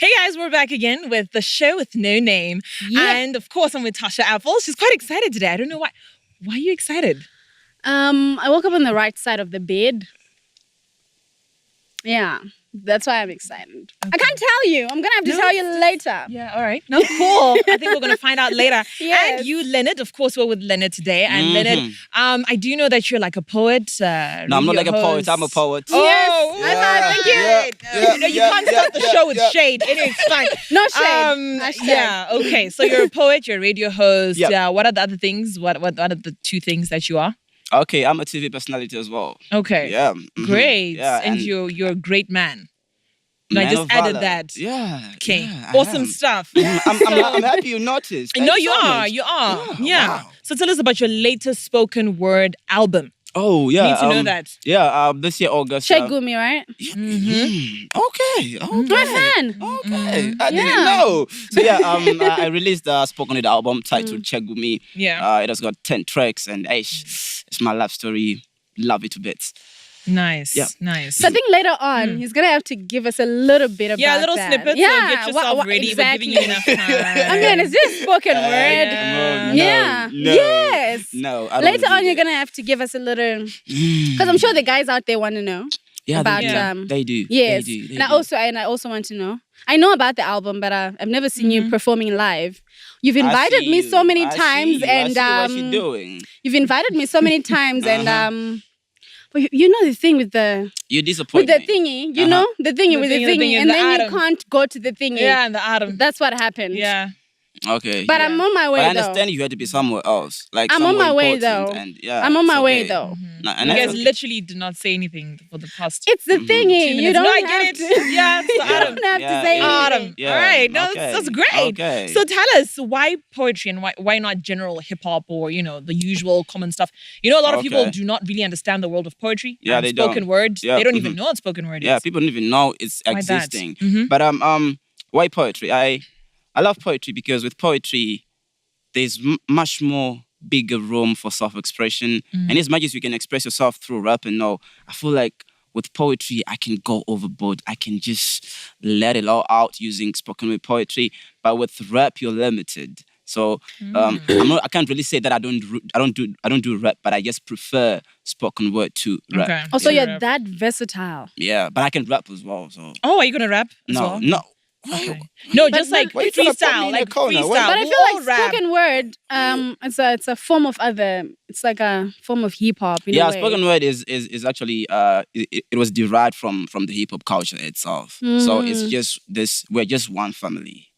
Hey guys, we're back again with the show with no name. Yeah. And of course, I'm with Tasha Apple. She's quite excited today. I don't know why. Why are you excited? I woke up on the right side of the bed. Yeah, that's why I'm excited. I can't tell you. I'm gonna have to tell you later. Yeah, all right. No, cool. I think we're going to find out later. Yes. And you, Leonard, of course, we're with Leonard today. And Leonard, I do know that you're like a poet. No, I'm not like a poet. I'm a poet. Oh, Yes. thank you. Yeah, You know, you can't start the show with shade. Anyway, it's fine. No shade. Hashtag. Yeah, okay. So you're a poet, you're a radio host. Yep. Yeah. What are the other things? What are the two things that you are? Okay, I'm a TV personality as well. Okay. Yeah. Great. Yeah, and you're a great man. No, I Man just of added valor. that. Yeah. Okay. yeah, I Awesome am. stuff. I'm happy you noticed. No, Thank you so are. much. You are. Yeah, Yeah. wow. So tell us about your latest spoken word album. Oh, yeah. Need to know that. Yeah, this year, August. Shea Gumi, right? Okay. My fan. Okay. I didn't Yeah. know. So, yeah, I released a spoken word album titled Chegumi. Yeah. It has got 10 tracks, and it's my life story. Love it to bits. Nice. Yeah. Nice. So I think later on he's gonna have to give us a little bit about yeah, a little that. snippet. Yeah, So get yourself ready. Exactly. We're giving you enough time. I mean, it's just spoken word. Yeah. Yeah. No. Yes. No. I don't Later wanna on, do you're that. gonna have to give us a little, because I'm sure the guys out there want to know Yeah, about they do. They do. Yes, They do. They and do. I also want to know. I know about the album, but I've never seen you performing live. You've invited I see me you. so many I see times, you. and I see what you're doing. you've invited me so many times, and but you know the thing with the You disappoint with the me. thingy, you know the thingy with the thingy, and the then atom. you can't go to the thingy. Yeah, and the atom. That's what happened. Yeah. Okay. But yeah. I'm on my way But I though. understand you had to be somewhere else. Like I'm on somewhere my way, important, though. And, yeah, I'm on my it's way okay. though. No, and You that's guys okay. literally did not say anything for the past It's the 2 thingy. You minutes. don't No, I have get to. it. Yeah, it's the You atom. don't have Yeah, to say yeah. Autumn. anything. All right. No, okay. that's great. Okay. So tell us, why poetry and why not general hip hop or, the usual common stuff? You know, a lot of people Okay. do not really understand the world of poetry. Yeah, and they spoken don't. word. Yeah, They don't even know what spoken word Yeah, is. people don't even know it's Why that? existing. Mhm. But why poetry? I love poetry because with poetry, there's much more bigger room for self-expression. And as much as you can express yourself through rap and all, I feel like with poetry, I can go overboard. I can just let it all out using spoken word poetry. But with rap, you're limited. So I can't really say that I don't do rap, but I just prefer spoken word to rap. Okay. Also, Yeah. you're that versatile. Yeah, but I can rap as well. So Oh, are you going to rap as no, well? no. Okay. No, But- just like Why you trying to put me freestyle, in a like corner? freestyle. What- But I We'll feel like rap. spoken word, it's a form of it's like a form of hip hop. Yeah, a way. spoken word is actually it was derived from the hip hop culture itself. So it's just this. We're just one family.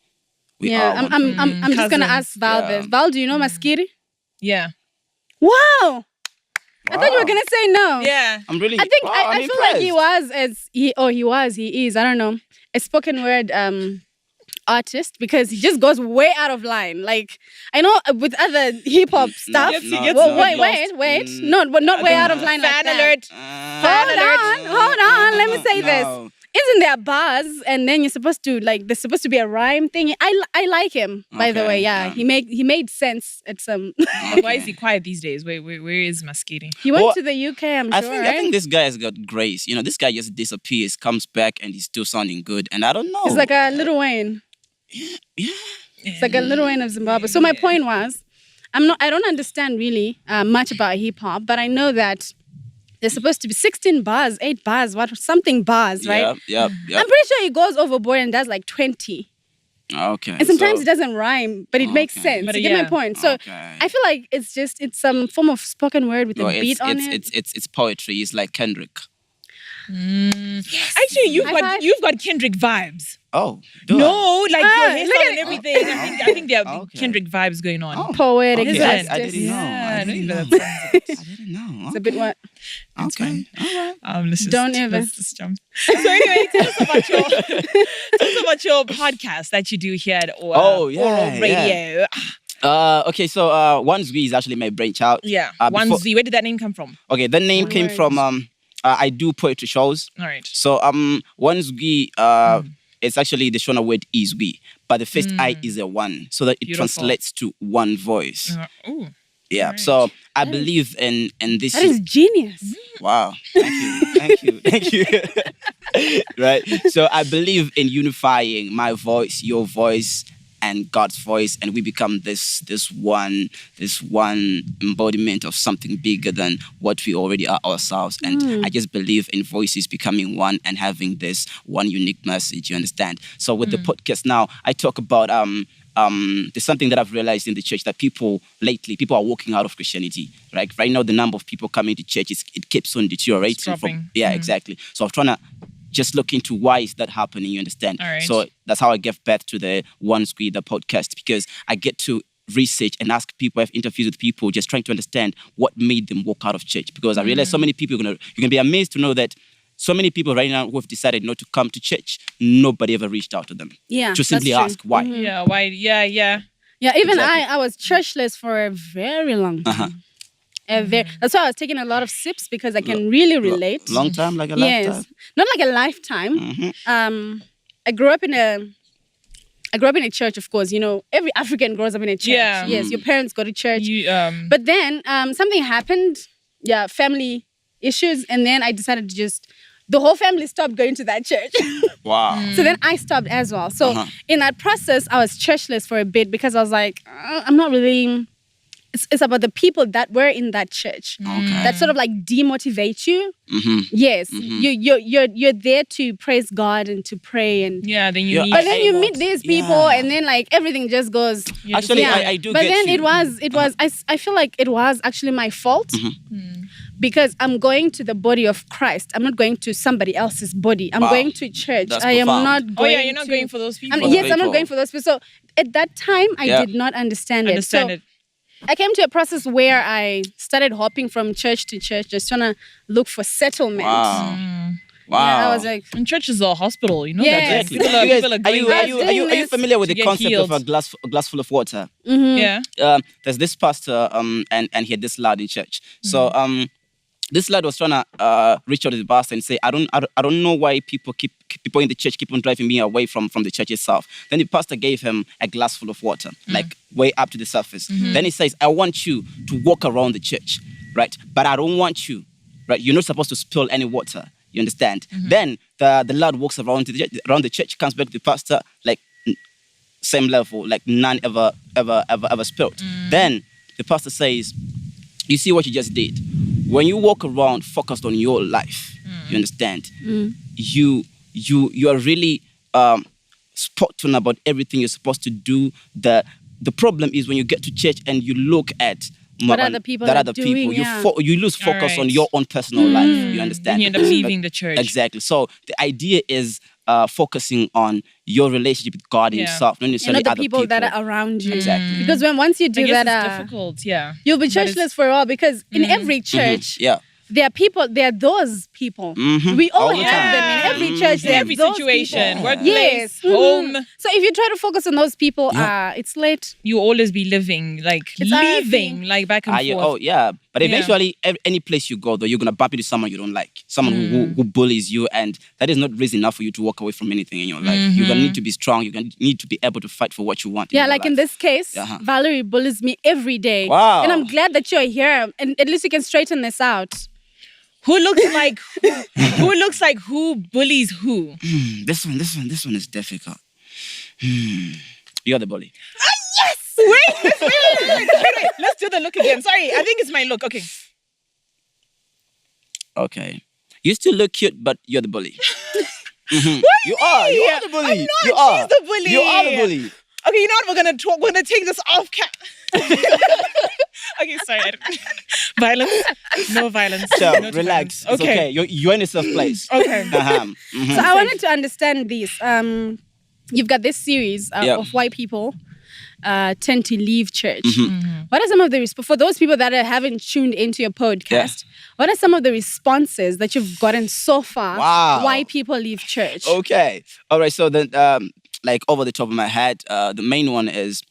We Yeah, are one I'm just gonna Cousins. ask Val Yeah. this. Val, do you know Maskiri? Yeah. Wow, I thought you were Wow. gonna say no. Yeah. I'm really. I think wow, I I'm feel like impressed. he is. I don't know, a spoken word artist because he just goes way out of line. Like I know with other hip hop stuff. gets- he no, gets Well, no, lost. wait. Mm, No, but not way out of line like Fan that. alert. Hold on. Let me say no. this. Isn't there bars and then you're supposed to there's supposed to be a rhyme thing? I like him, by the Okay, way. Yeah, yeah. he made sense at some. Like, why is he quiet these days? Where is Maskiri? He went Well, to the UK, I'm I sure. think right? I think this guy has got grace. You know, this guy just disappears, comes back, and he's still sounding good. And I don't know. It's like a Little Wayne. yeah. It's like a Little Wayne of Zimbabwe. So my point was, I don't understand really much about hip hop, but I know that there's supposed to be 16 bars, 8 bars, something bars, right? Yeah. I'm pretty sure he goes overboard and does like 20. Okay. And sometimes so- it doesn't rhyme, but it makes Okay. sense. But you get my yeah. point. So Okay. I feel like it's some form of spoken word with No, a beat on it. it's poetry. It's like Kendrick. Actually, High five. you've got Kendrick vibes. Oh, do I? No, like your look hairstyle at and it. everything. I think there are Okay. Kendrick vibes going on. Oh, Poetic okay. justice. I didn't know. Yeah, I I know didn't you know. better I didn't know. It's a bit what? Okay. All right. Let's just, Don't even. let's just jump. So anyway, tell us about your podcast that you do here at Oh, yeah, Oral yeah. Radio. Okay, so One Z is actually my brainchild. Yeah, Before- 1Z. Where did that name come from? Okay, the name came Words. from I do poetry shows. All right. So One Z it's actually the Shona word is we, but the first I is a one, so that it Beautiful. translates to one voice. Ooh. Yeah. Alright. So I believe in this. That is genius. Wow. Thank you. Thank you. Right. So I believe in unifying my voice, your voice, and God's voice, and we become this one embodiment of something bigger than what we already are ourselves. And I just believe in voices becoming one and having this one unique message. You understand? So with the podcast now, I talk about there's something that I've realized in the church that people are walking out of Christianity. Right now, the number of people coming to church it keeps on deteriorating. Exactly. So I'm trying to just look into why is that happening, you understand? All right. So that's how I gave birth to the One Squid, the podcast, because I get to research and ask people, I have interviews with people, just trying to understand what made them walk out of church. Because I realize so many people, you're gonna be amazed to know that so many people right now who have decided not to come to church, nobody ever reached out to them. Yeah, To simply that's ask why. Yeah, why? Yeah. Yeah, even Exactly. I was churchless for a very long time. That's why I was taking a lot of sips because I can really relate. Long time, like a Yes, lifetime. not like a lifetime. I grew up in a church, of course. You know, every African grows up in a church. Yeah. Yes, your parents go to church. You But then something happened. Yeah, family issues, and then I decided to the whole family stopped going to that church. Wow. So then I stopped as well. So in that process, I was churchless for a bit because I was like, I'm not really. It's about the people that were in that church that sort of like demotivate you. Yes, you're there to praise God and to pray and. yeah. Then you Yeah, need. But then you meet these people, and then like everything just goes. you just- Actually, Yeah. I do But get then you. it was. I feel like it was actually my fault because I'm going to the body of Christ. I'm not going to somebody else's body. I'm Wow. going to church. That's I am profound. not Oh going. yeah, you're not to- going for those people. Yes, I'm people. not going for those people. So at that time, I Yeah. did not understand Understand it. it. So I came to a process where I started hopping from church to church, just trying to look for settlement. Wow. Wow. Yeah, I was like, And church is a hospital, you know. Yes. That Exactly. people are, You guys- people are are going you there. are you are you are you familiar with to the get concept healed. of a glass full of water? Yeah. There's this pastor and he had this lad in church. So this lad was trying to reach out to the pastor and say, I don't know why people in the church keep on driving me away from the church itself. Then the pastor gave him a glass full of water, like way up to the surface. Then he says, I want you to walk around the church, right? But I don't want you, right? You're not supposed to spill any water. You understand? Then the lad walks around the church, comes back to the pastor, like same level, like none ever spilled. Then the pastor says, you see what you just did? When you walk around focused on your life, you understand? You are really spot on about everything you're supposed to do. The problem is when you get to church and you look at What other people are doing, yeah. you lose focus on Alright. your own personal life. You understand? Then you end up leaving the church. Exactly. So the idea is focusing on your relationship with God Yeah. Himself, not you know, necessarily the other people that are around you. Exactly. Because once you I do guess that, it's difficult. Yeah. you'll be But it's- churchless for a while because in every church, Yeah. there are those people. Mhm. We all All the have time. them in every church. In There are every those situation, people. workplace, Yes. home, So if you try to focus on those people, it's late. you always be living, like It's leaving, RIP. like back and forth. Oh yeah, but Yeah. eventually, any place you go, though, you're gonna bump into someone you don't like, someone who bullies you, and that is not reason enough for you to walk away from anything in your life. You're gonna need to be strong. You're gonna need to be able to fight for what you want. Yeah, your like in life. this case, Uh-huh. Valerie bullies me every day. Wow. And I'm glad that you're here. And at least you can straighten this out. Who looks like who looks like who bullies who? This one is difficult. You're the bully. Wait, let's do the look again. Sorry, I think it's my look. Okay. Okay. You still look cute, but you're the bully. You are. You are the bully. I'm not. You are. She's the bully. You are the bully. Okay, you know what? We're gonna talk. We're gonna take this off Okay, sorry. Violence? No violence. So No to relax. violence. It's okay. You're in a safe place. Okay. Uh-huh. Mhm. So I wanted to understand this. You've got this series Yeah. of why people tend to leave church. Mm-hmm. What are some of the for those people that haven't tuned into your podcast? What are some of the responses that you've gotten so far? Wow. Why people leave church? Okay. All right. So then, like over the top of my head, the main one is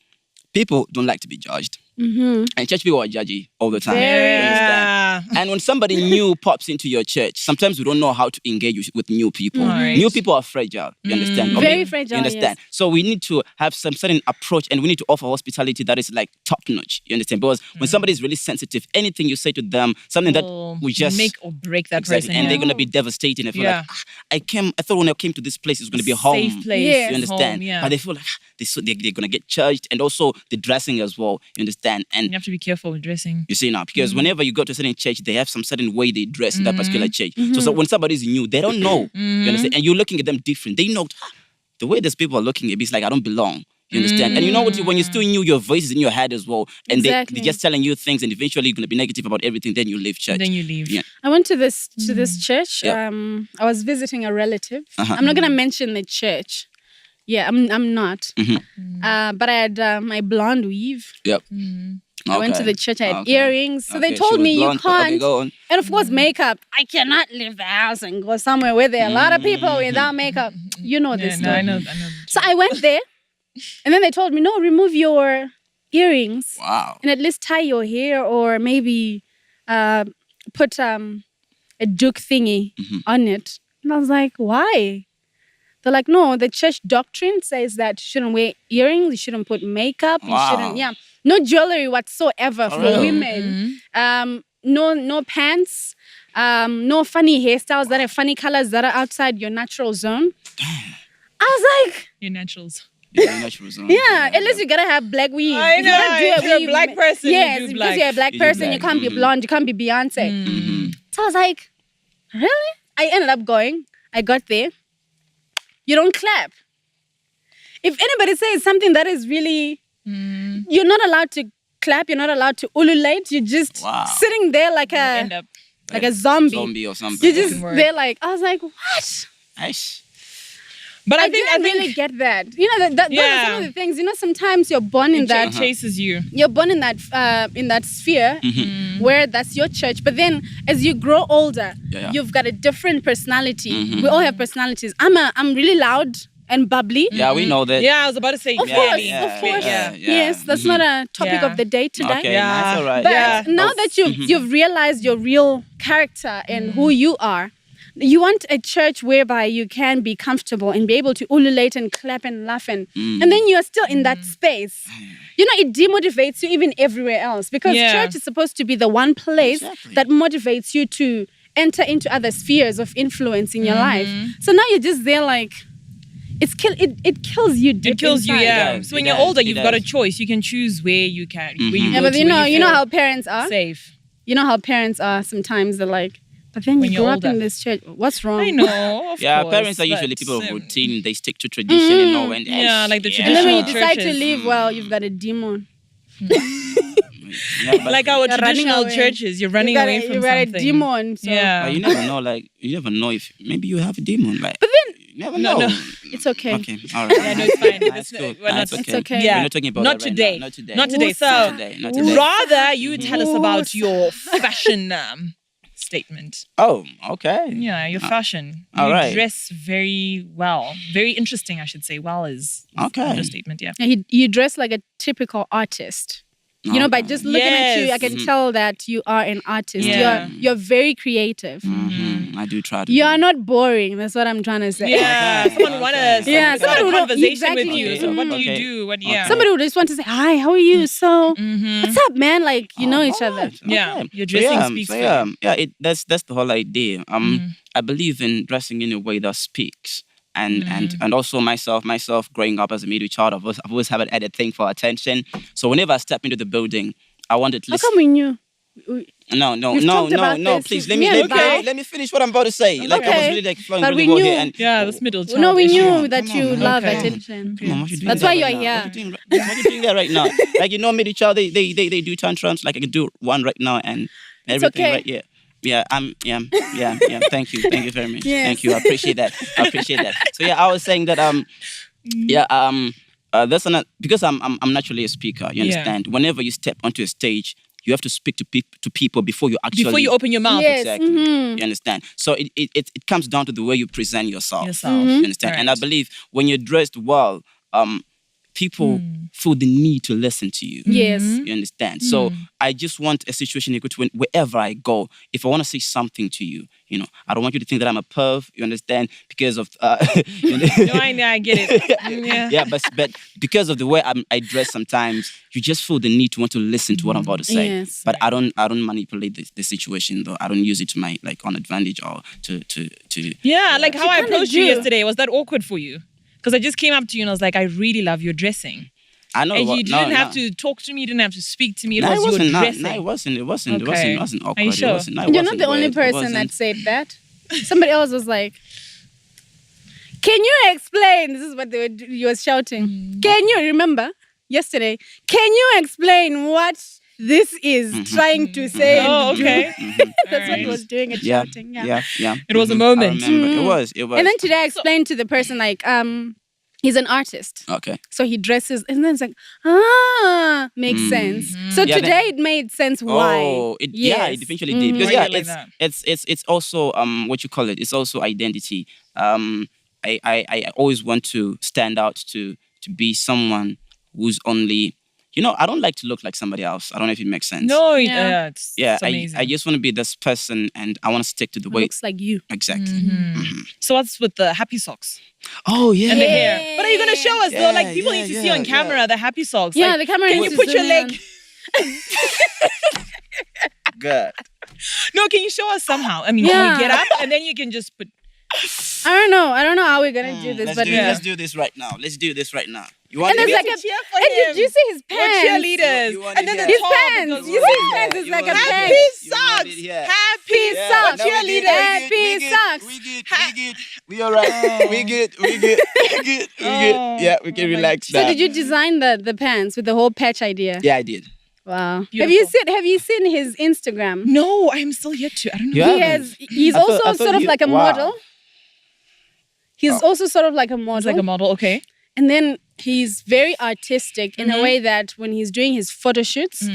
people don't like to be judged. And church people are judgy all the time. Very. You understand? And when somebody new pops into your church, sometimes we don't know how to engage with new people. Right. New people are fragile. You understand? Or Very maybe- fragile, You understand? yes. So we need to have some certain approach, and we need to offer hospitality that is like top notch. You understand? Because when somebody is really sensitive, anything you say to them, something that Will we just make or break that exactly, person. and yeah. they're gonna be devastated. And feel Yeah. like I thought when I came to this place, it's gonna be a home. Safe place. Yes. You understand? Home, yeah. But they feel like they're gonna get judged, and also the dressing as well. You understand? And You have to be careful with dressing. you see now, because whenever you go to a certain church, they have some certain way they dress in that particular church. Mm-hmm. So when somebody's new, they don't know. You understand? And you're looking at them different. They know the way these people are looking at me. It's like I don't belong. You understand? And you know what? When you're still new, your voice is in your head as well, and Exactly. they're just telling you things, and eventually you're gonna be negative about everything. Then you leave church. Then you leave. Yeah. I went to this church. Yeah. I was visiting a relative. Uh-huh. I'm not gonna mention the church. Yeah, I'm not. But I had my blonde weave. Yep. I went to Okay. the church. I had Okay. earrings. So Okay, they she told was me blonde. you can't. Okay, go on. And of course, makeup. I cannot leave the house and go somewhere where there are a lot of people without makeup. You know this. Yeah, no, story. I know. So I went there, and then they told me, no, remove your earrings Wow. and at least tie your hair, or maybe put a duke thingy on it. And I was like, why? They're like, no, the church doctrine says that you shouldn't wear earrings, you shouldn't put makeup, you Wow. shouldn't, no jewelry whatsoever for really? women. No pants, no funny hairstyles that have funny colors that are outside your natural zone. I was like, Your naturals. Yeah, natural zone. yeah, at least you gotta have black weave. I If you gotta know, do if you're a weave, black person, you yes, do because black. you're a black You do person, you black. can't be blonde, you can't be Beyonce. So I was like, really? I ended up going. I got there. You don't clap. If anybody says something that is really, you're not allowed to clap. You're not allowed to ululate. You're just Wow. sitting there like End a up. zombie. Zombie or something. You're just Word. there like, I was like, what? Nice. But I didn't really get that. You know, those are Yeah. some of the things. You know, sometimes you're born in that. chases you. You're born in that sphere where that's your church. But then as you grow older, Yeah. you've got a different personality. We all have personalities. I'm really loud and bubbly. Yeah, we know that. Yeah, I was about to say. Of Yeah, course, yeah, of course. yeah, yeah. Yes, that's not a topic Yeah. of the day today. Okay, Yeah. that's all right. But Yeah. now that you've realized your real character and who you are, you want a church whereby you can be comfortable and be able to ululate and clap and laugh and then you are still in that space. You know, it demotivates you even everywhere else because Yeah. church is supposed to be the one place Exactly. that motivates you to enter into other spheres of influence in your life. So now you're just there like it kills you deep It kills you, inside. yeah. It does, So when it you're does, older, it you've got a does. choice. You can choose where you can, where you Yeah, go but to you when know feel how parents are. safe. You know how parents are sometimes. They're like, but then When you you're grew up in older. this church. What's wrong? I know. Of Yeah, course, parents are usually but, people of um, routine. They stick to tradition and all. And Yeah, like the And then when you traditional decide to churches. leave, well, you've got a demon. Yeah, but, Like our You're running traditional away. churches, you're running away from You've got something. a demon. So Yeah. but you never know. Like you never know if maybe you have a demon. Like, But then you never No, know. no. it's okay. Okay, all right. Yeah, no, it's fine. That's It's- cool. we're not- That's it's okay. okay. Yeah. We're not talking about Not that right today. now. Not today. Not today. So Not today. Not today. rather you tell us about Woosa. your fashion statement. Oh, okay. Yeah, your fashion. all you right. dress very well. Very interesting, I should say. Well is Okay. understatement, yeah. And you dress like a typical artist. You know, by just looking at you, I can tell that you are an artist. Yeah. You're very creative. I do try to. You are not boring. That's what I'm trying to say. Yeah, Okay, someone want okay. to Yeah, start someone a would- conversation exactly. with you. So what do you Okay. do? What? Yeah. Somebody would just want to say, "Hi, how are you?" So, what's up, man? Like, you know each other. Yeah, your So, dressing speaks for yeah, you. yeah. That's the whole idea. I believe in dressing in a way that speaks. And also myself growing up as a middle child, I've always had a thing for attention. So whenever I step into the building, I want at How least come we knew? no, We've talked about this. please Me and Val. let me finish what I'm about to say. Like I was Okay. really like flowing But really we well knew- here. And Yeah, this middle child. No, we issue. knew that Come you on, love okay. attention. Come on, what you doing That's there why right you're now? here. What you doing there right now? Like you know, middle child, they do tantrums. Like I can do one right now and everything okay. right. Yeah. Yeah, yeah. Thank you very much. Yes. Thank you. I appreciate that. So yeah, I was saying that that's not because I'm naturally a speaker. You Yeah. understand? Whenever you step onto a stage, you have to speak to people before you actually Before you open your mouth. Yes. Exactly. Mhm. You understand? So it comes down to the way you present yourself. Yourself. You understand? And I Right. believe when you're dressed well, people feel the need to listen to you. Yes. You understand? So I just want a situation in which wherever I go, if I want to say something to you, you know, I don't want you to think that I'm a perv, you understand? Because of you know, No, I get it. Yeah. but because of the way I dress sometimes, you just feel the need to want to listen to what I'm about to say. Yes. But I don't manipulate the situation though. I don't use it to my like on advantage or to Yeah, like how I kinda approached you do. yesterday. Was that awkward for you? Because I just came up to you and I was like, I really love your dressing. I know And what, you didn't have to talk to me, you didn't have to speak to me. It No, was it your wasn't. dressing. No, it wasn't Okay. awkward. Are you sure? It wasn't, no, it You're not wasn't the only weird. It person that wasn't. said that. Somebody else was like, "Can you explain?" This is what you was shouting. Can you remember yesterday? Can you explain what this is trying to say? Oh, okay. That's what he was doing and Yeah, shouting. yeah. It was a I moment. remember. It was. And then today I explained to the person like, he's an artist. Okay. So he dresses, and then it's like, makes sense. So Yeah, today it made sense why. Oh, it eventually did. Because Why yeah, you like that? it's also what you call it. It's also identity. I always want to stand out to be someone who's only. You know, I don't like to look like somebody else. I don't know if it makes sense. No, Yeah. it's Yeah, amazing. I just want to be this person, and I want to stick to the way. Looks like you. Exactly. So what's with the happy socks Oh yeah. and the hair? But are you gonna show us though? Like Yeah, people yeah, need to see yeah, on camera the happy socks. Yeah, Like, the camera Can needs you to put your zoom in leg? Good. No, can you show us somehow? I mean, can Yeah. we get up and then you can just put. I don't know how we're gonna do this, but Let's do this right now. Let's do this right now. You want and there's to like to a cheer for and him. did you see his We're pants? cheerleaders. You want And then it the here. His top pants. goes You with see it. his pants is You like a want it pants. here. Happy You want socks. it here. Happy Yeah, socks. no, Cheerleaders. Happy socks. We good. We alright. We good. Oh. Yeah, we can Oh my relax So now. did you design the pants with the whole patch idea? Yeah, I did. Wow. Beautiful. Have you seen his Instagram? No, I'm still yet to. I don't know. Yeah. He's I thought- also I thought sort of you- like a wow. model. He's also sort of like a model. It's like a model. Okay. And then he's very artistic in a way that when he's doing his photo shoots,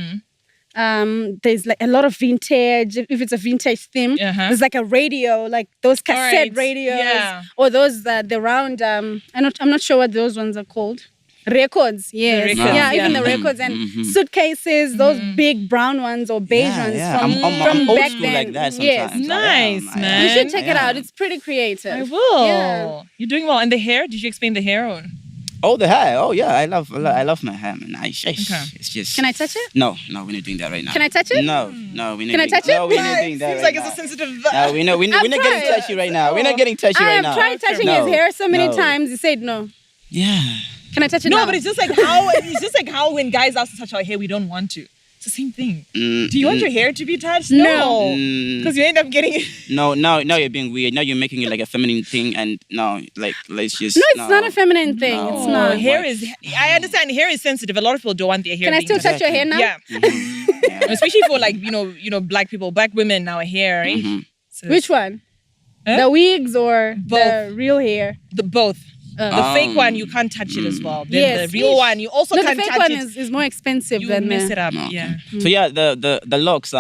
there's like a lot of vintage. If it's a vintage theme, there's like a radio, like those cassette right. radios, Yeah. or those the round. I'm not sure what those ones are called. Records, yes, records, yeah, yeah. even the records and suitcases, those big brown ones or beige ones from I'm old back school then. like that Yes. sometimes. Nice, I am. man. You should check it I out. am. It's pretty creative. I will. Yeah. You're doing well. And the hair? Did you explain the hair? Or? Oh, the hair. Oh, yeah. I love my hair, man. It's just. Can I touch it? No, we're not doing that right now. Can I touch it? No, we're not. Can I doing- touch it? No, we're not doing that Seems right like now. it's a sensitive. No, we're not I've getting tried. touchy right now. We're not getting touchy I right have now. tried touching No, his hair so many no. times. He said no. Yeah. Can I touch it No, now? but it's just like how when guys ask to touch our hair, we don't want to. It's the same thing. Do you want your hair to be touched? No. Because you end up getting it. No, now you're being weird. Now you're making it like a feminine thing, and no, like let's just. No, it's not a feminine thing. No. It's No, not. hair is. I understand hair is sensitive. A lot of people don't want their hair. Can I being still touched. touch your hair now? Yeah. Yeah. Especially for like black people, black women, our hair, right? So Which one? Huh? The wigs or Both. the real hair? the both. The fake one you can't touch it as well. Then Yes. the real one you also No, the can't fake touch one it. is more expensive You than mess the... it up. Okay. Yeah. So yeah, the locks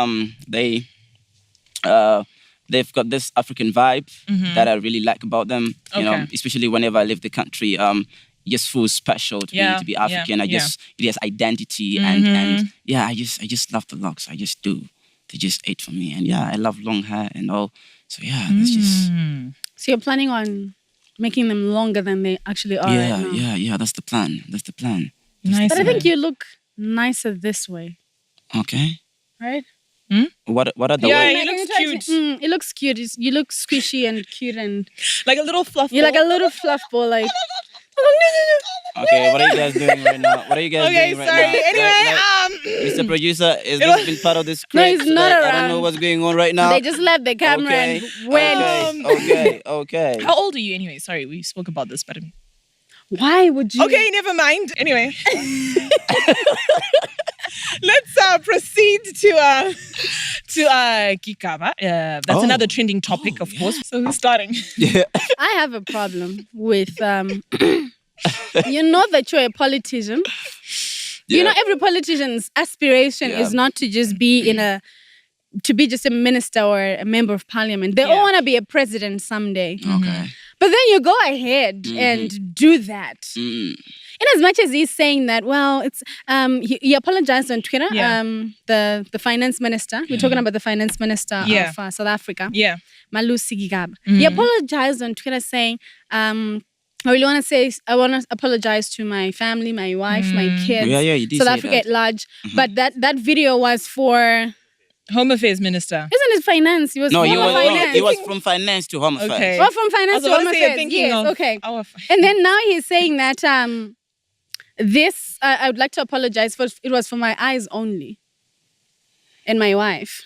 they've got this African vibe that I really like about them. You know, Okay. especially whenever I leave the country, it just feels special to Yeah, me to be African. yeah, It has identity and yeah, I just love the locks. I just do. They just ate for me, and yeah, I love long hair and all. So yeah, that's just So you're planning on making them longer than they actually are right now? yeah. That's the plan. Nice. But I think man. you look nicer this way, Okay. right? What are the Yeah, ways? you looks Can you cute. try to- it looks cute. You look squishy and cute, and Like a little fluff. you're like a ball. little fluff ball. Like Okay, what are you guys doing right now? Okay, doing right sorry. now? Anyway, Mr. Producer, is this been part of the script? No, he's not Like, I don't around. know what's going on right now. they just left the camera and went. Okay. how old are you anyway? Sorry, we spoke about this, but Why would you? okay, never mind. Anyway, let's proceed to Kikaba. That's another trending topic, of course. So who's starting? Yeah. I have a problem with you know that you're a politician. You know every politician's aspiration is not to just be to be just a minister or a member of parliament. They all want to be a president someday. Okay. But then you go ahead and do that. In as much as he's saying that, well, it's he apologized on Twitter. Yeah. The finance minister. We're talking about the finance minister of South Africa. Yeah. Malusi Gigaba. He apologized on Twitter saying, I want to apologize to my family, my wife, my kids, Yeah, you did South say Africa that. at large. But that video was for... Home Affairs Minister. Isn't it finance? He was No, finance. it was from finance to Home Affairs. Okay. Oh, from finance to I was Home about to say, you're Affairs. thinking Yes, of okay. our And then now he's saying that I would like to apologize for it was for my eyes only, and my wife.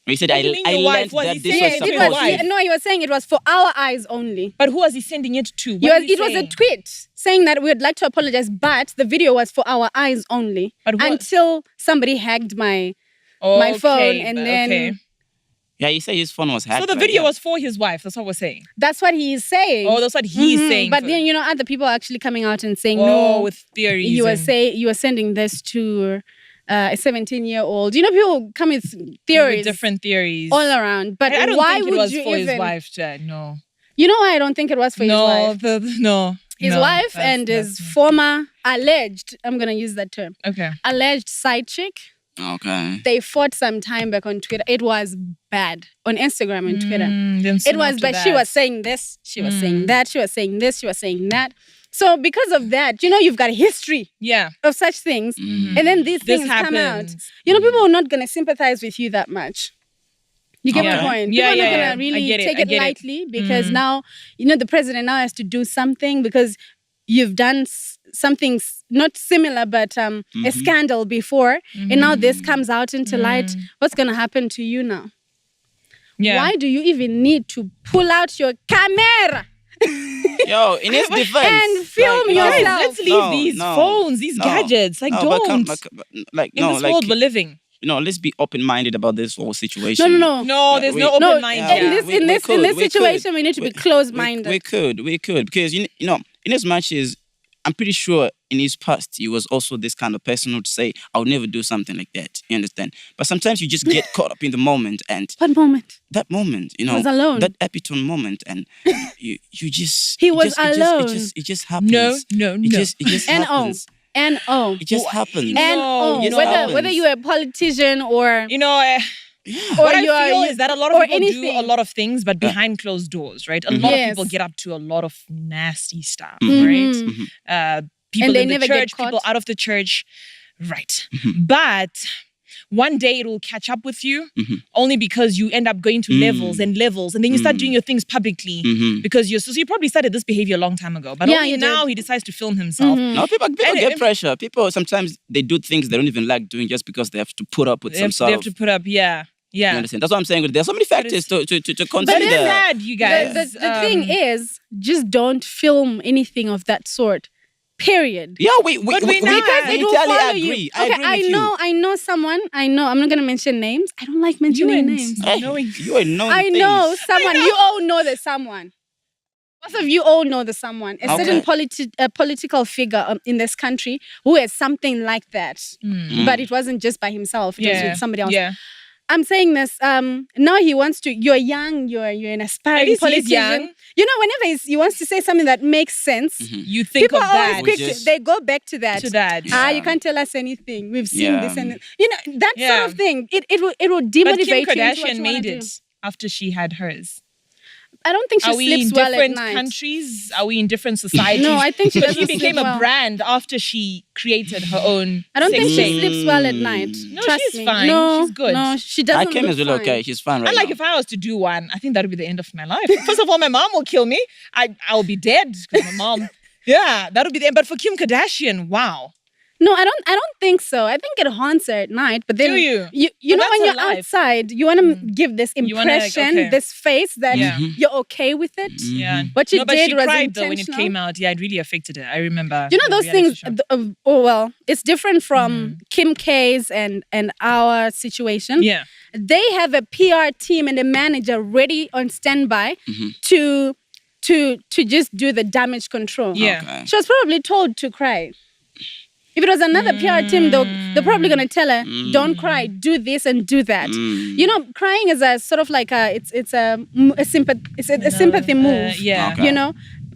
He said, What do you mean I your wife? learned Was that he this saying was it supposed was to... wife? No, he was saying it was for our eyes only. But who was he sending it to? What did he It was a say? tweet saying that we would like to apologize, but the video was for our eyes only. But what- until somebody hacked my Okay, phone, and but then okay. Yeah, he said his phone was hacked. So the but video yeah. was for his wife. That's what we're saying. that's what he is saying. Oh, that's what he's saying. But for- then other people are actually coming out and saying oh, no. with theories. You and were sending this to a 17-year-old. People come with with theories different theories. all around. But I don't why think it would was you for even? his wife. No. You know why I don't think it was for his wife? No. His No, wife that's- and his that's- former alleged, I'm going to use that term, Okay. alleged side chick. Okay. They fought some time back on Twitter. It was bad on Instagram and Twitter. Then soon It was after bad. She that- was saying this, she was saying that, she was saying this, she was saying that. So because of that, you've got a history Yeah. of such things. And then these This things come out. happens. People are not going to sympathize with you that much. You get Okay. my point? Yeah, People are yeah, not yeah. going to really I get it, take I it get it. lightly because now, the president now has to do something because you've done something not similar, but a scandal before. And now this comes out into light. What's going to happen to you now? Yeah. Why do you even need to pull out your camera Yo, in his defense. and film like, Guys, yourself? let's leave No, these no, phones, these no, gadgets. Like, no, don't. Like, In no, this like, world we're living. let's be open-minded about this whole situation. No. No, there's no we- open No, mind Yeah, here. in this we situation, could. we need to be We- closed-minded. We could, because in as much as I'm pretty sure in his past he was also this kind of person who'd say, "I'll never do something like that." You understand? But sometimes you just get caught up in the moment, and What moment? that moment, was alone. that epitome moment, and you just He it was just- it alone. just- It just happens. No. It just N-O. happens. N-O. It just happens. N-O. It just Whether happens. you're a politician or Yeah. What I you are- feel is that a lot of or people do anything. a lot of things, but behind closed doors, right? A lot of Yes. people get up to a lot of nasty stuff, Mhm. right? People And they in the never get church, people caught. out of the church, right? But one day it will catch up with you only because you end up going to levels and levels, and then you start doing your things publicly because so you probably started this behavior a long time ago, but Yeah, only you did. now he decides to film himself. No, people And get it- pressure. People sometimes they do things they don't even like doing just because they have to put up with They some have, sort they have of. to put up, yeah. You understand? That's what I'm saying. There's so many factors to But consider. it's sad, you guys. the thing is, just don't film anything of that sort. Period. Yeah, we But we we know Because it will entirely follow agree. you. I Okay, agree with you. I know someone. I'm not gonna mention names. I don't like You mentioning and names. Hey, knowing. you ain't knowing I things. know someone. You all know the someone. Most of you all know the someone. A certain political figure in this country who has something like that. But it wasn't just by himself. It was Yeah. with somebody else. Yeah. I'm saying this. Now he wants to. You're young. You're an At aspiring least he's politician. young. Whenever he wants to say something that makes sense, You think people of are always that. quick. Just- They go back to that. You can't tell us anything. We've seen Yeah. this and that Yeah. sort of thing. It will But demotivate Kim you into what Kardashian you made wanna it do. after she had hers. I don't think she Are we sleeps in well at different night. countries? Are we in different societies? No, I think she But doesn't she became sleep a well. brand after she created her own. I don't think sex she tape. sleeps well at night. No, Trust she's me. fine. No, She's good. No, she I doesn't. came look as well fine. okay. She's fine right And like now. if I was to do one, I think that would be the end of my life. First of all, my mom will kill me. I'll be dead because my mom. Yeah, that would be the end. But for Kim Kardashian, wow. No, I don't think so. I think it haunts her at night. But then Do you? You But know when that's you're her life. outside, you want to give this You wanna, impression, okay. this face that Yeah. you're okay with it. Yeah. What you no, but did she was cried though when it intentional. came out. Yeah, it really affected her. I remember. You know the those reality things. show. It's different from Kim K's and our situation. Yeah. They have a PR team and a manager ready on standby to just do the damage control. Yeah. Okay. She was probably told to cry. If it was another PR team, they're probably gonna tell her, "Don't cry, do this and do that." You know, crying is a sort of like it's a sympathy move. Yeah. Okay. You know,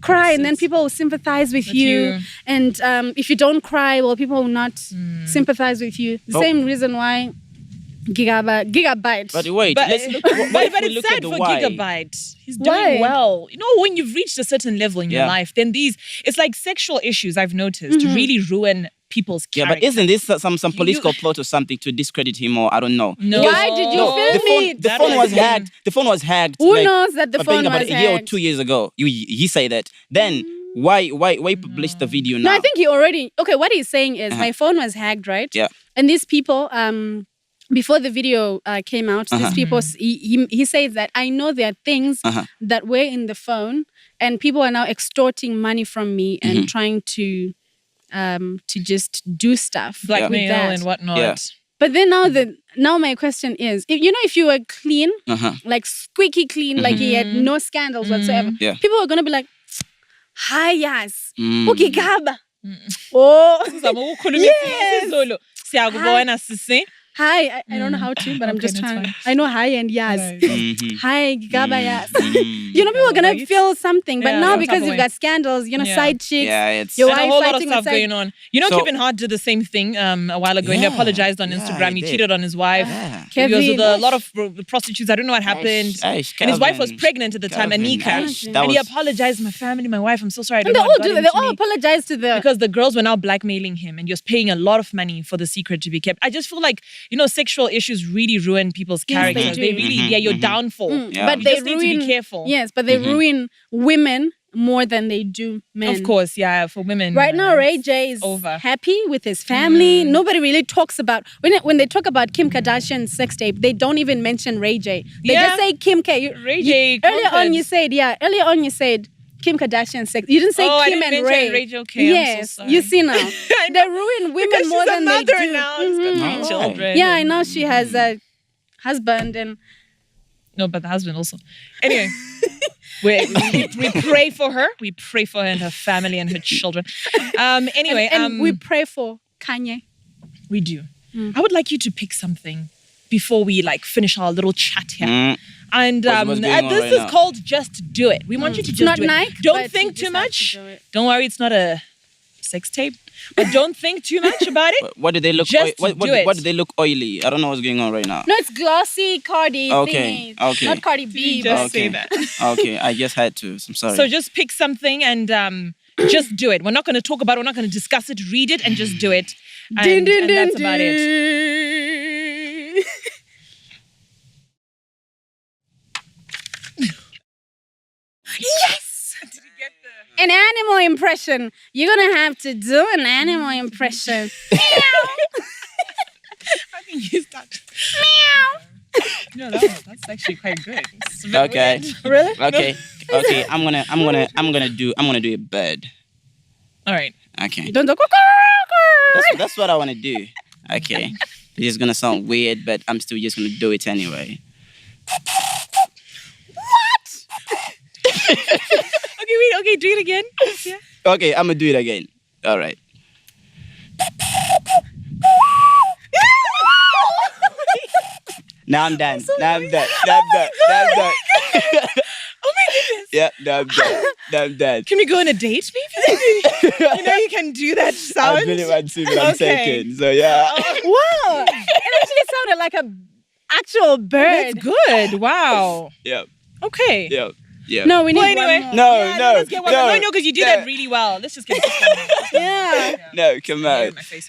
cry and then people will sympathize with you. And if you don't cry, well, people will not sympathize with you. The same reason why Gigabyte. But wait, But, let's look. but What if we it's look sad at the for why? Gigabyte. He's Why? doing well. You know, when you've reached a certain level in your Yeah. life, then it's like sexual issues I've noticed really ruin people's Yeah, character. but isn't this some political plot or something to discredit him, or I don't know? No. Why did you No, film the phone, it? the That phone was was hacked. The phone was hacked. Who like, knows that the I think phone about was a year or hacked? 2 years ago. You say that. Then why publish the video now? No, I think he already. Okay, what he's saying is my phone was hacked, right? Yeah. And these people, before the video came out, these people, he says that I know there are things that were in the phone, and people are now extorting money from me and trying to just do stuff with blackmail that. and whatnot. Yeah. But then now my question is, if you were clean, like squeaky clean, like he had no scandals whatsoever, Yeah. people are gonna be like, "Hi, yes, okay, Gaba." Yes. Oh, Siyakubona sisi. hi. I don't know how to, but I'm Okay, just that's trying. fine. I know hi and yes. Mhm. Hi, Gaba, yes. Mhm. People are gonna Right? feel something, but Yeah, now some because type of you've way. got scandals, Yeah. side chicks, Yeah, it's your And a wife whole lot of fighting stuff with going on. So- Kevin Hart did the same thing a while ago, and he Yeah. apologized on Yeah, Instagram. he He did. cheated on his wife. Yeah. He was with Kevin. a lot of prostitutes. I don't know what happened. And his wife was Kevin. pregnant at the time, Kevin, Anika. aish, And that he was- apologized, my family, my wife, I'm so sorry. I don't And they know all what do got that. They into all me. apologize to the. Because the girls were now blackmailing him and he was paying a lot of money for the secret to be kept. I just feel like, sexual issues really ruin people's Yes, they characters. do. They really, they're your downfall. Yeah. But You they just need to ruin. be careful. Yes, but they ruin women more than they do men. Of course, yeah, for women. Right now, Ray J is over. happy with his family. Nobody really talks about when they talk about Kim Kardashian's sex tape. They don't even mention Ray J. They Yeah. just say Kim K. Ray J Earlier on, conquered. you said Kim Kardashian sex. You didn't say Oh, I Kim didn't and mention Ray. Ray J. Okay, I'm so yes, sorry. you see now. They ruin women Because more she's than a they mother do. now. She's got Mhm. three children. Yeah, I know she has a husband and. No, but the husband also. Anyway, we pray for her. We pray for her and her family and her children. Anyway, and we pray for Kanye. we do. I would like you to pick something before we finish our little chat here. Mm. And What's going on this right is now? called Just Do It. We want you to just Not do it. Nike, Don't but think you too just have much. to do it. Don't worry, it's not a sex tape. But don't think too much about it. What do they look? Just what do it. do they look oily? I don't know what's going on right now. No, it's glossy Cardi. Okay, thingy. okay. Not Cardi B. Just but- say Okay. that. Okay, I just had to. I'm sorry. So just pick something and just do it. We're not going to talk about it. We're not going to discuss it. Read it and just do it. And, and that's about it. Yes! An animal impression. You're gonna have to do an animal impression. I can use that. No, that's actually quite good. It's a bit Okay. weird. Really? Okay. Okay. I'm gonna do a bird. All right. Okay. Don't go. That's what I want to do. Okay. It's gonna sound weird, but I'm still just gonna do it anyway. Okay, wait. Okay, do it again. Yeah. Okay, I'm gonna do it again. All right. Now I'm done. Now I'm done. Now I'm done. Now I'm done. Oh my goodness. Yeah, now I'm done. Now I'm done. Can we go on a date, maybe? You can do that sound. I really want to, but I'm Okay. taken. So yeah. Wow! It actually sounded like a actual bird. That's good. Wow. Yeah. Okay. Yeah. Yeah. No, we need Well, one anyway. more. No, Yeah, no, let's get one more. No, because you do no. that really well. Let's just get this one. Yeah. No, come Hair on. in my face.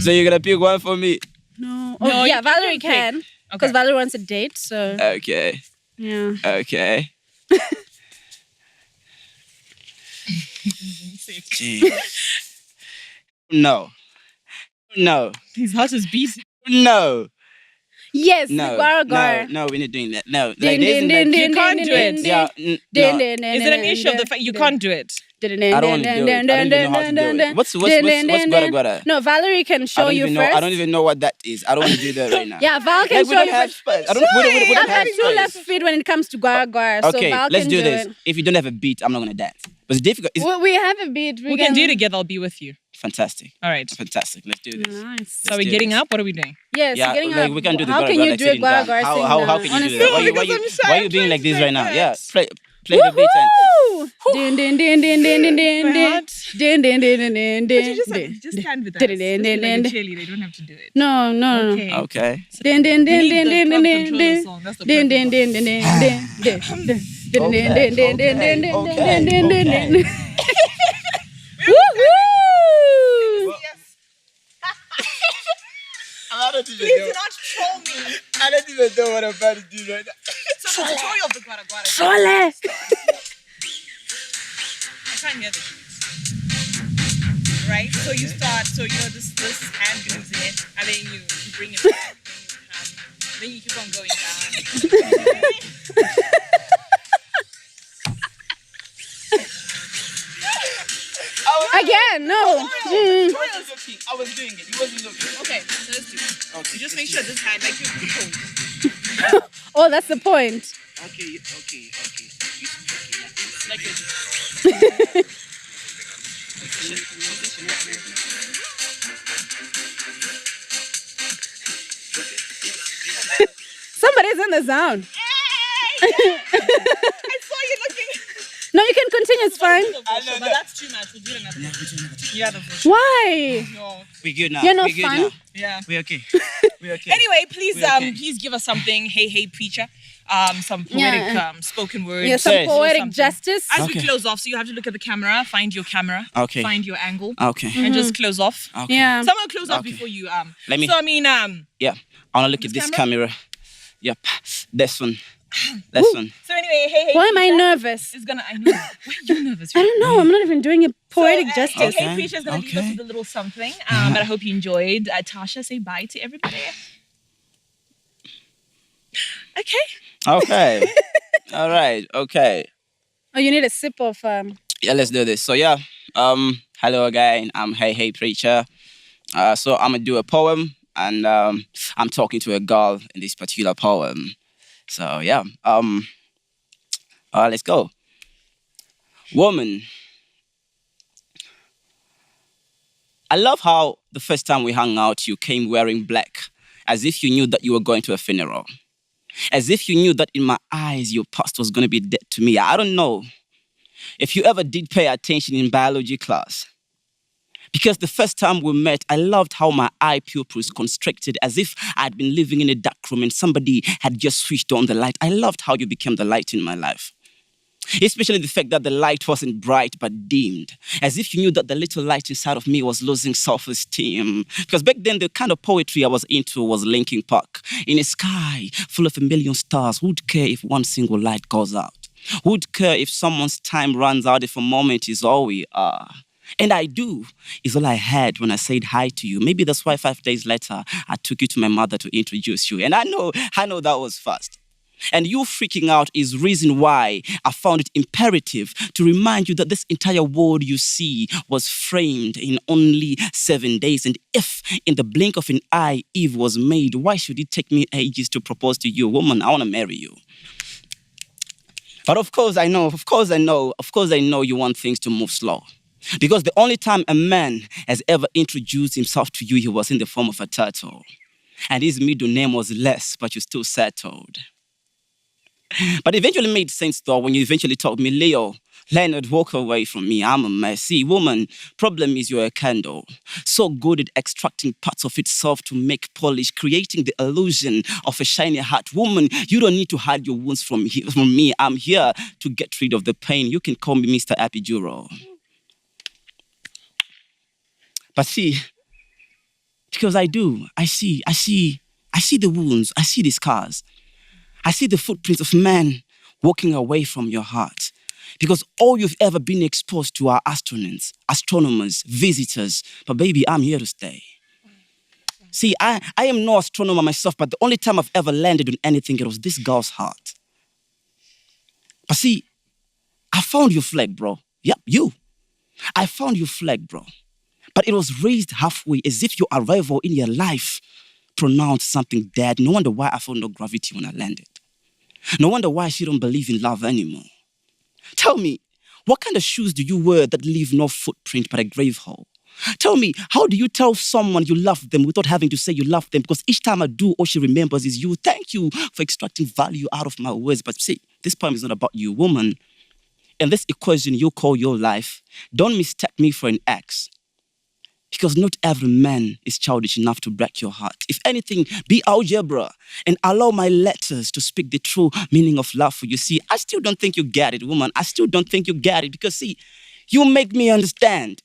So you're gonna pick one for me? No. No, Oh, you yeah, Valerie can can. Because Okay. Valerie wants a date, so Okay. yeah. Okay. Gee. No. No. His heart is beating. No. Yes, No. Gar. No, we're not doing that. No. Din, Like this din, and din, that. din, You can't din, do it. din, Yeah. din, No. din, din, Is it an din, issue of the din, fact you din. can't do it? I don't want to do it. I don't even know how to do it. What's gwara gwara? No, Valerie can show you first. I don't even know what that is. I don't want to do that right now. Yeah, Val can show you first. We don't I've had have two left feet when it comes to gwara gwara. Okay, so Val let's can do this. If you don't have a beat, I'm not going to dance. But it's difficult. We have a beat. We can do it together. I'll be with you. Fantastic. All right. Fantastic. Let's do this. Nice. So are we getting up? What are we doing? Yes, Yeah, getting like, up. we can do the How gwara can gwara you like do a sitting gwara down. gwara sitting How down? can you do Honestly. that? Why are you being like this right now? Yeah. Play the beat and... Woo! Din din din din din din din din din din din din din. Just stand with us. Like a cheerleader. You don't have to do it. No. Okay. Din din din We din need din the din club din controller song. That's the din perfect din one. din din din din din din. Woohoo! Please do not troll me. I don't even know what I'm about to do right now. So the tutorial of the gwara gwara. Trole. I can't hear the beat. Right? So you start, this hand goes in, and then you bring it back, then you keep on going down. Again, no. I was doing it. He wasn't looking. Okay, so let's do it. Okay. You just make sure this hand, like you're proposed. Oh, that's the point. Okay. Like you're Somebody's in the zone. I saw you looking. No, you can continue. It's fine. But that's too much. We'll do it another day. Yeah, the version. Why? No. We're good now. You're not We're good fun? now. Yeah. We're okay. We're okay. Anyway, please, We're okay. please give us something. Hey, preacher. Some poetic spoken word. Yeah, some Yes. poetic Something. justice. As Okay. we close off, so you have to look at the camera, find your camera, Okay. find your angle, Okay. and just close off. Okay. Yeah. Someone close off Okay. before you Let me- So I mean Yeah. I want to look at This this camera. Yep. This one. This one. So anyway, hey. Why am I preacher nervous? is gonna. I know. Why are you nervous? I don't know. I'm not even doing a poetic justice. Hey, preacher is gonna leave us Okay. with a little something. But I hope you enjoyed. Tasha, say bye to everybody. Okay. Okay. All right. Okay. Oh, you need a sip of. Yeah, let's do this. So yeah. Hello again. I'm Hey Preacher. So I'm gonna do a poem, and I'm talking to a girl in this particular poem. So yeah. Let's go. Woman. I love how the first time we hung out, you came wearing black, as if you knew that you were going to a funeral. As if you knew that in my eyes, your past was going to be dead to me. I don't know if you ever did pay attention in biology class. Because the first time we met, I loved how my eye pupils constricted as if I'd been living in a dark room and somebody had just switched on the light. I loved how you became the light in my life. Especially the fact that the light wasn't bright but dimmed. As if you knew that the little light inside of me was losing self-esteem. Because back then, the kind of poetry I was into was Linkin Park. In a sky full of a million stars, who'd care if one single light goes out? Who'd care if someone's time runs out if a moment is all we are? And I do, is all I had when I said hi to you. Maybe that's why 5 days later, I took you to my mother to introduce you. And I know that was fast. And you freaking out is reason why I found it imperative to remind you that this entire world you see was framed in only 7 days. And if in the blink of an eye Eve was made, why should it take me ages to propose to you? Woman, I want to marry you. But of course I know you want things to move slow. Because the only time a man has ever introduced himself to you, he was in the form of a turtle. And his middle name was Les, but you still settled. But it eventually made sense though when you eventually told me, Leo, Leonard, walk away from me. I'm a mess. See, woman, problem is you're a candle. So good at extracting parts of itself to make polish, creating the illusion of a shiny heart. Woman, you don't need to hide your wounds from me. I'm here to get rid of the pain. You can call me Mr. Epidural. But see, because I see the wounds, I see the scars. I see the footprints of men walking away from your heart. Because all you've ever been exposed to are astronauts, astronomers, visitors. But baby, I'm here to stay. See, I am no astronomer myself, but the only time I've ever landed on anything, it was this girl's heart. But see, I found your flag, bro. Yep, you. I found your flag, bro. But it was raised halfway as if your arrival in your life pronounced something dead. No wonder why I felt no gravity when I landed. No wonder why she don't believe in love anymore. Tell me, what kind of shoes do you wear that leave no footprint but a grave hole? Tell me, how do you tell someone you love them without having to say you love them? Because each time I do, all she remembers is you. Thank you for extracting value out of my words. But see, this poem is not about you, woman. In this equation you call your life, don't mistake me for an ex. Because not every man is childish enough to break your heart. If anything, be algebra and allow my letters to speak the true meaning of love for you. See, I still don't think you get it, woman. I still don't think you get it because, see, you make me understand.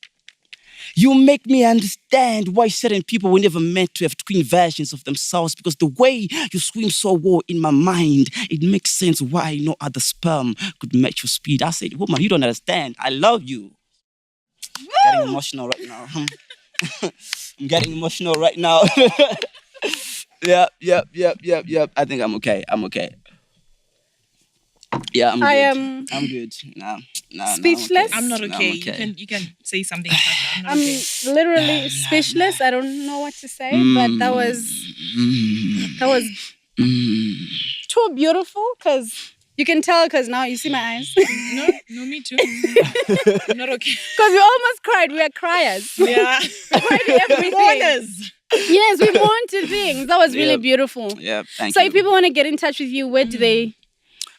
You make me understand why certain people were never meant to have twin versions of themselves, because the way you swim so well in my mind, it makes sense why no other sperm could match your speed. I said, woman, you don't understand. I love you. Getting emotional right now. I'm getting emotional right now. Yep. I think I'm okay. Yeah, I'm good. I'm good. No, speechless. I'm okay. I'm okay. You can say something. Sasha. I'm not I'm okay. literally speechless. I don't know what to say, but that was too beautiful because you can tell because now you see my eyes. No, me too. I'm not okay. Because we almost cried. We are criers. Yeah. Cried everything. Mourners. Yes, we mourned to things. That was really beautiful. Yeah, thank So you. if people want to get in touch with you, where do they?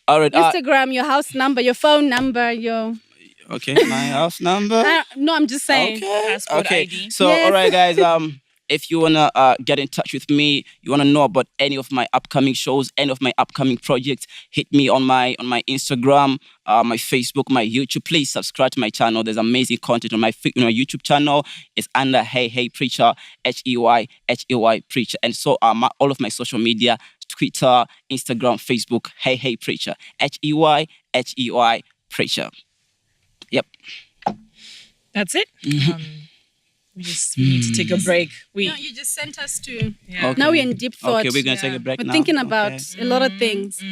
All right. Instagram, your house number, your phone number, your... Okay, my house number. No, I'm just saying. Passport Okay. ID. So, Yes. all right, guys. If you wanna get in touch with me, you wanna know about any of my upcoming shows, any of my upcoming projects, hit me on my Instagram, my Facebook, my YouTube. Please subscribe to my channel. There's amazing content on my YouTube channel. It's under Hey Preacher, Hey Preacher, and so all of my social media: Twitter, Instagram, Facebook. Hey Preacher, Hey Preacher. Yep. That's it. We need to take a break. No, you just sent us to... Yeah. Okay. Now we're in deep thought. Okay, we're gonna take a break We're now. thinking about Okay. a lot of things.